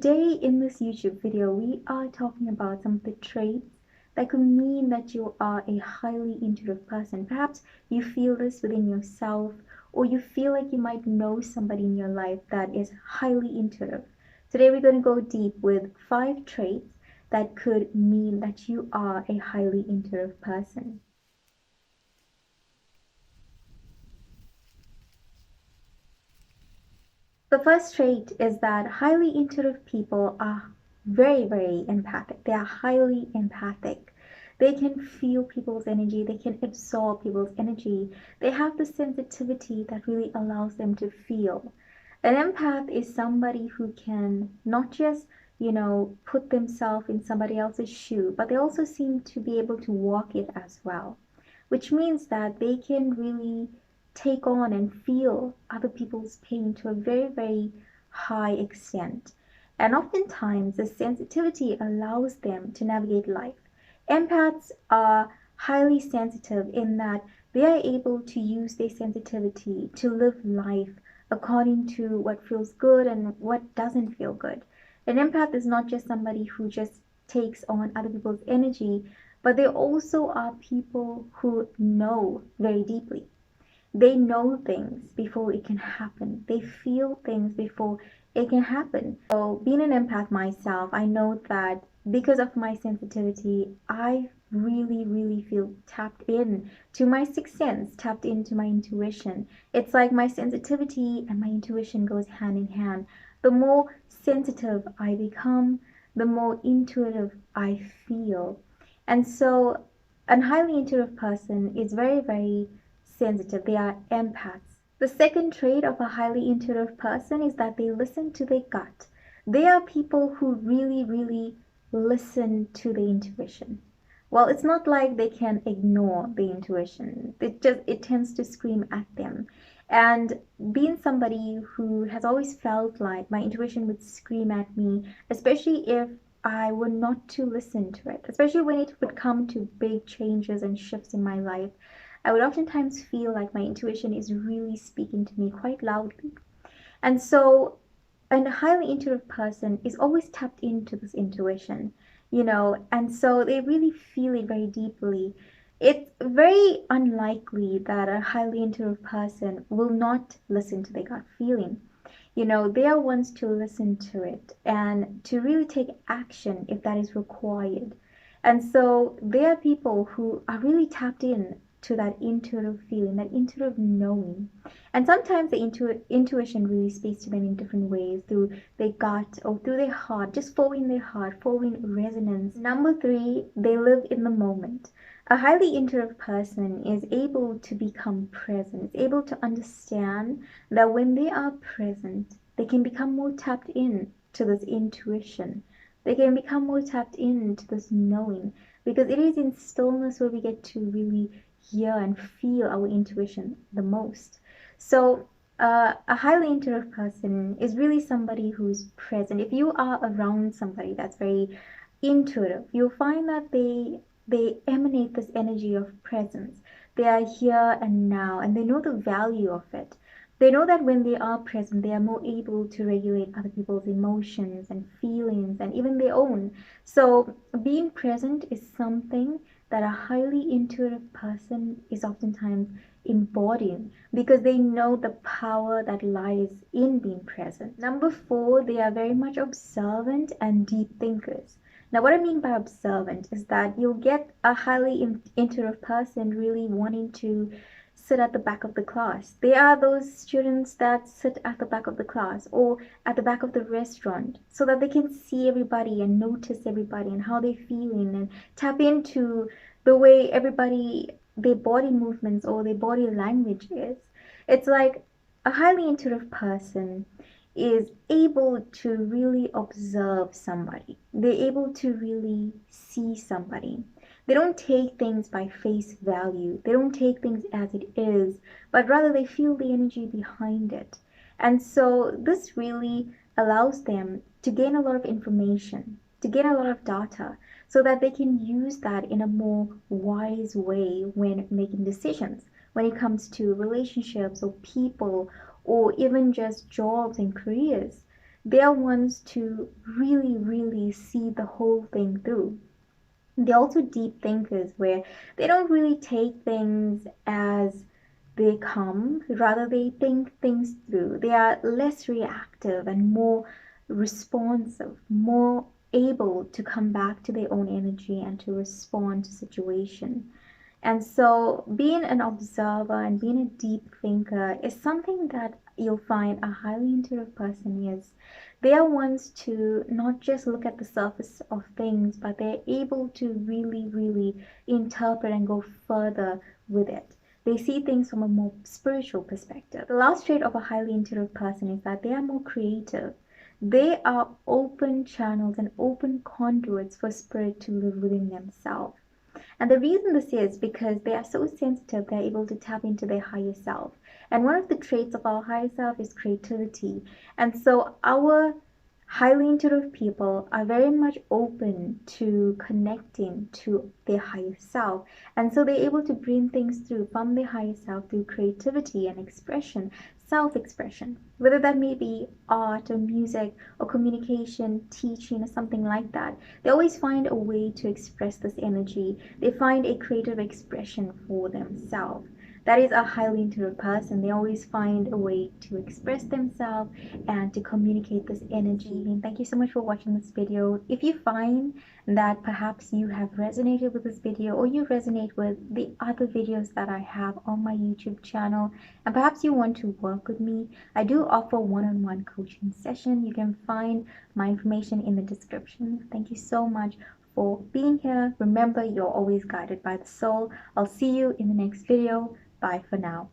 Today in this YouTube video, we are talking about some of the traits that could mean that you are a highly intuitive person. Perhaps you feel this within yourself, or you feel like you might know somebody in your life that is highly intuitive. Today we're going to go deep with 5 traits that could mean that you are a highly intuitive person. The first trait is that highly intuitive people are very empathic. They are highly empathic. They can feel people's energy, they can absorb people's energy. They have the sensitivity that really allows them to feel. An empath is somebody who can not just, put themselves in somebody else's shoe, but they also seem to be able to walk it as well, which means that they can really take on and feel other people's pain to a very high extent. And oftentimes, the sensitivity allows them to navigate life. Empaths are highly sensitive in that they are able to use their sensitivity to live life according to what feels good and what doesn't feel good. An empath is not just somebody who just takes on other people's energy, but they also are people who know very deeply. They know things before it can happen. They feel things before it can happen. So, being an empath myself, I know that because of my sensitivity, I really feel tapped in to my sixth sense, tapped into my intuition. It's like my sensitivity and my intuition goes hand in hand. The more sensitive I become, the more intuitive I feel. And so, a highly intuitive person is very sensitive. They are empaths. The second trait of a highly intuitive person is that they listen to their gut. They are people who really listen to the intuition. Well, it's not like they can ignore the intuition. It tends to scream at them. And being somebody who has always felt like my intuition would scream at me, especially if I were not to listen to it, especially when it would come to big changes and shifts in my life, I would oftentimes feel like my intuition is really speaking to me quite loudly. And so, a highly intuitive person is always tapped into this intuition, and so they really feel it very deeply. It's very unlikely that a highly intuitive person will not listen to their gut feeling. They are ones to listen to it and to really take action if that is required. And so they are people who are really tapped in to that intuitive feeling, that intuitive knowing. And sometimes the intuition really speaks to them in different ways, through their gut or through their heart, just following their heart, following resonance. Number 3, they live in the moment. A highly intuitive person is able to become present, is able to understand that when they are present, they can become more tapped in to this intuition. They can become more tapped into this knowing, because it is in stillness where we get to really hear and feel our intuition the most. So, a highly intuitive person is really somebody who's present. If you are around somebody that's very intuitive, you'll find that they emanate this energy of presence. They are here and now, and they know the value of it. They know that when they are present, they are more able to regulate other people's emotions and feelings and even their own. So, being present is something that a highly intuitive person is oftentimes embodying, because they know the power that lies in being present. Number 4, they are very much observant and deep thinkers. Now, what I mean by observant is that you'll get a highly intuitive person really wanting to sit at the back of the class. They are those students that sit at the back of the class or at the back of the restaurant, so that they can see everybody and notice everybody and how they're feeling, and tap into the way everybody, their body movements or their body language is. It's like a highly intuitive person is able to really observe somebody. They're able to really see somebody. They don't take things by face value. They don't take things as it is, but rather they feel the energy behind it. And so this really allows them to gain a lot of information, to gain a lot of data, so that they can use that in a more wise way when making decisions, when it comes to relationships or people, or even just jobs and careers. They are ones to really, really see the whole thing through. They're also deep thinkers where they don't really take things as they come, rather, they think things through. They are less reactive and more responsive, more able to come back to their own energy and to respond to situation. And so, being an observer and being a deep thinker is something that you'll find a highly intuitive person is. They are ones to not just look at the surface of things, but they're able to really, really interpret and go further with it. They see things from a more spiritual perspective. The last trait of a highly intuitive person is that they are more creative. They are open channels and open conduits for spirit to live within themselves. And the reason this is because they are so sensitive, they're able to tap into their higher self. And one of the traits of our higher self is creativity. And so our highly intuitive people are very much open to connecting to their higher self. And so they're able to bring things through from their higher self through creativity and expression, self expression, whether that may be art or music or communication, teaching, or something like that. They always find a way to express this energy. They find a creative expression for themselves. That is a highly intuitive person. They always find a way to express themselves and to communicate this energy. And thank you so much for watching this video. If you find that perhaps you have resonated with this video or you resonate with the other videos that I have on my YouTube channel, and perhaps you want to work with me, I do offer one-on-one coaching session. You can find my information in the description. Thank you so much for being here. Remember, you're always guided by the soul. I'll see you in the next video. Bye for now.